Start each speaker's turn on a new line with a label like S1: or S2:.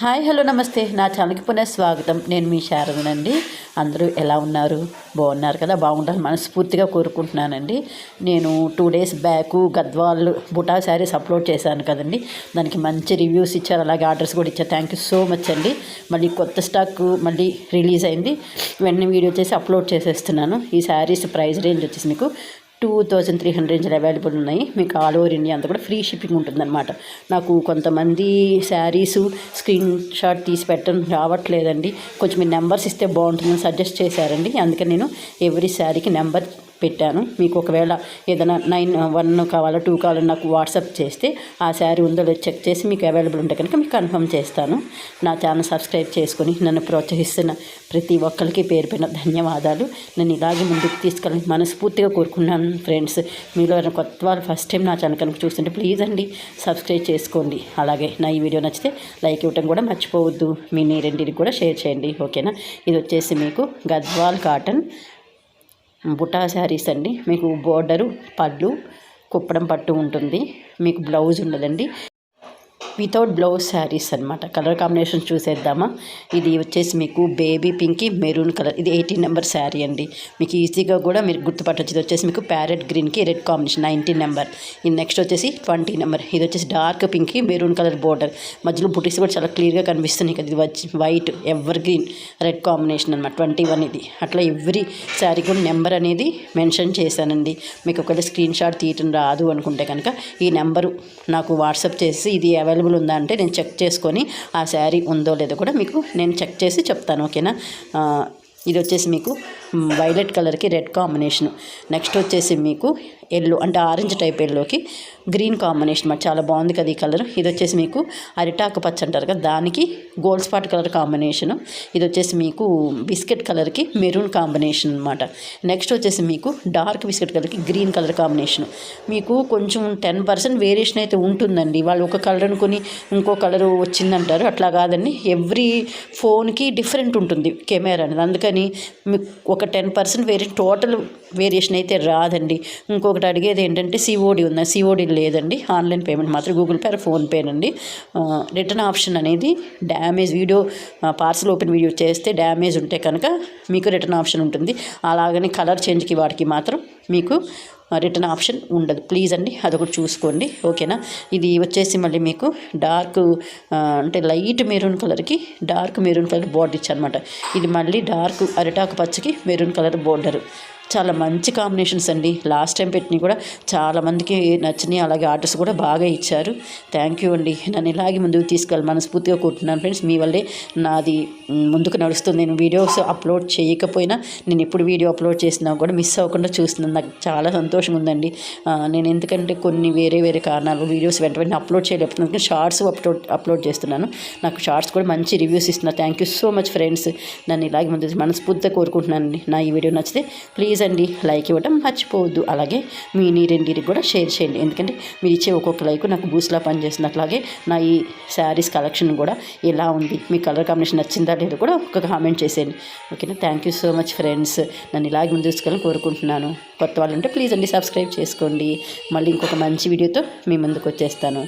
S1: Hi hello నమస్తే నా ఛానల్కి పునఃస్వాగతం. నేను మీ శారదనండి. అందరూ ఎలా ఉన్నారు? బాగున్నారు కదా? బాగుంటారు మనస్ఫూర్తిగా కోరుకుంటున్నానండి. నేను 2 days back Gadwal buta saris upload చేశాను కదండి. దానికి మంచి రివ్యూస్ ఇచ్చారు, అలాగే ఆర్డర్స్ కూడా ఇచ్చారు. థ్యాంక్ యూ సో మచ్ అండి. మళ్ళీ కొత్త స్టాక్ మళ్ళీ రిలీజ్ అయింది, వెంటనే వీడియో చేసి అప్లోడ్ చేసేస్తున్నాను. ఈ శారీస్ ప్రైస్ రేంజ్ వచ్చేసి మీకు 2300 రేంజ్లో అవైలబుల్ ఉన్నాయి. మీకు ఆల్ ఓవర్ ఇండియా అంతా కూడా ఫ్రీ షిప్పింగ్ ఉంటుందన్నమాట. నాకు కొంతమంది శారీసు స్క్రీన్ షాట్ తీసి పెట్టడం రావట్లేదండి, కొంచెం మీ నెంబర్స్ ఇస్తే బాగుంటుందని సజెస్ట్ చేశారండి. అందుకని నేను ఎవ్రీ శారీకి నెంబర్ పెట్టాను. మీకు ఒకవేళ ఏదైనా 91 కావాలా 2 కావాలని నాకు వాట్సాప్ చేస్తే ఆ శారీ ఉందో లేదో చెక్ చేసి మీకు అవైలబుల్ ఉంటే కనుక మీకు కన్ఫర్మ్ చేస్తాను. నా ఛానల్ సబ్స్క్రైబ్ చేసుకొని నన్ను ప్రోత్సహిస్తున్న ప్రతి ఒక్కరికి పేరు పైన ధన్యవాదాలు. నేను ఇలాగే ముందుకు తీసుకెళ్ళి మనస్ఫూర్తిగా కోరుకున్నాను ఫ్రెండ్స్. మీలో కొత్త వాళ్ళు ఫస్ట్ టైం నా ఛానల్ కనుక చూస్తుంటే ప్లీజ్ అండి సబ్స్క్రైబ్ చేసుకోండి. అలాగే నా ఈ వీడియో నచ్చితే లైక్ ఇవ్వడం కూడా మర్చిపోవద్దు. మీ రెండింటికి కూడా షేర్ చేయండి, ఓకేనా? ఇది వచ్చేసి మీకు గద్వాల్ కాటన్ బుటా శారీస్ అండి. మీకు బోర్డరు పళ్ళు కుప్పడం పట్టు ఉంటుంది, మీకు బ్లౌజ్ ఉండదండి. వితౌట్ బ్లౌజ్ శారీస్ అనమాట. కలర్ కాంబినేషన్ చూసేద్దామా? ఇది వచ్చేసి మీకు బేబీ పింక్కి మెరూన్ కలర్, ఇది 18 నెంబర్ శారీ అండి. మీకు ఈజీగా కూడా మీరు గుర్తుపట్టవచ్చు. ఇది వచ్చేసి మీకు ప్యారెట్ గ్రీన్కి రెడ్ కాంబినేషన్ 19 నెంబర్. ఇది నెక్స్ట్ వచ్చేసి 20 నెంబర్. ఇది వచ్చేసి డార్క్ పింక్కి మెరూన్ కలర్ బోర్డర్, మధ్యలో బుటీస్ కూడా చాలా క్లియర్గా కనిపిస్తున్నాయి కదా. ఇది వచ్చి white ever green red combination అనమాట 21. ఇది అట్లా ఎవ్రీ శారీ కూడా నెంబర్ అనేది మెన్షన్ చేశానండి. మీకు ఒకవేళ స్క్రీన్ షాట్ తీయటం రాదు అనుకుంటే కనుక ఈ నెంబరు నాకు వాట్సాప్ చేసి ఇది అవైలబుల్ ఉందా అంటే నేను చెక్ చేసుకొని ఆ శారీ ఉందో లేదో కూడా మీకు నేను చెక్ చేసి చెప్తాను, ఓకేనా? ఇది వచ్చేసి మీకు వైలెట్ కలర్కి రెడ్ కాంబినేషను. నెక్స్ట్ వచ్చేసి మీకు ఎల్లో అంటే ఆరెంజ్ టైప్ ఎల్లోకి గ్రీన్ కాంబినేషన్ మాట, చాలా బాగుంది కదా ఈ కలర్. ఇది వచ్చేసి మీకు అరిటాకు పచ్చ అంటారు కదా, దానికి గోల్డ్ స్పాట్ కలర్ కాంబినేషను. ఇది వచ్చేసి మీకు బిస్కెట్ కలర్కి మెరూన్ కాంబినేషన్ అనమాట. నెక్స్ట్ వచ్చేసి మీకు డార్క్ బిస్కెట్ కలర్కి గ్రీన్ కలర్ కాంబినేషను. మీకు కొంచెం 10% వేరియేషన్ అయితే ఉంటుందండి. వాళ్ళు ఒక కలర్ అనుకుని ఇంకో కలర్ వచ్చిందంటారు, అట్లా కాదండి. ఎవ్రీ ఫోన్కి డిఫరెంట్ ఉంటుంది కెమెరా అనేది. అందుకని మీకు ఒక 10% టోటల్ వేరియేషన్ అయితే రాదండి. ఇంకొకటి అడిగేది ఏంటంటే సిఓడి ఉందా? సిఓడి లేదండి, ఆన్లైన్ పేమెంట్ మాత్రం గూగుల్ పే ఫోన్పేనండి. రిటర్న్ ఆప్షన్ అనేది damage video parcel open video చేస్తే డ్యామేజ్ ఉంటే కనుక మీకు రిటర్న్ ఆప్షన్ ఉంటుంది. అలాగని కలర్ చేంజ్కి వాటికి మాత్రం మీకు రిటర్న్ ఆప్షన్ ఉండదు. ప్లీజ్ అండి అదొకటి చూసుకోండి, ఓకేనా? ఇది వచ్చేసి మళ్ళీ మీకు డార్క్ అంటే లైట్ మెరూన్ కలర్కి డార్క్ మెరూన్ కలర్ బోర్డర్ ఇచ్చనమాట. ఇది మళ్ళీ డార్క్ అరిటాకు పచ్చకి మెరూన్ కలర్ బోర్డరు. చాలా మంచి కాంబినేషన్స్ అండి. లాస్ట్ టైం పెట్టినవి కూడా చాలామందికి నచ్చినాయి, అలాగే ఆర్డర్స్ కూడా బాగా ఇచ్చారు. థ్యాంక్ యూ అండి. నన్ను ఇలాగే ముందుకు తీసుకెళ్ళి మనస్ఫూర్తిగా కోరుతున్నాను ఫ్రెండ్స్. మీ వల్లే నాది ముందుకు నడుస్తుంది. నేను వీడియోస్ అప్లోడ్ చేయకపోయినా నేను ఎప్పుడు వీడియో అప్లోడ్ చేసినా కూడా మిస్ అవ్వకుండా చూస్తున్నాను. నాకు చాలా సంతోషం ఉందండి. నేను ఎందుకంటే కొన్ని వేరే కారణాలు వీడియోస్ వెంటనే అప్లోడ్ చేయలేకపోతున్నాను, షార్ట్స్ అప్లోడ్ చేస్తున్నాను. నాకు షార్ట్స్ కూడా మంచి రివ్యూస్ ఇస్తున్నారు. Thank you so much friends. నన్ను ఇలాగే ముందు మనస్ఫూర్తిగా కోరుకుంటున్నాను. నా ఈ వీడియో నచ్చితే ప్లీజ్ అండి లైక్ ఇవ్వడం మర్చిపోవద్దు. అలాగే మీ రెండింటికి కూడా షేర్ చేయండి, ఎందుకంటే మీరు ఇచ్చే ఒక్కొక్క లైక్ నాకు బూస్ట్లా పనిచేస్తుంది. అట్లాగే నా ఈ శారీస్ కలెక్షన్ కూడా ఎలా ఉంది, మీ కలర్ కాంబినేషన్ నచ్చిందా లేదో కూడా ఒక కామెంట్ చేసేయండి, ఓకేనా? Thank you so much friends. నన్ను ఇలాగే ముందు తీసుకెళ్ళి కోరుకుంటున్నాను. కొత్త వాళ్ళు ఉంటే ప్లీజ్ అండి సబ్స్క్రైబ్ చేసుకోండి. మళ్ళీ ఇంకొక మంచి వీడియోతో మీ ముందుకు వచ్చేస్తాను.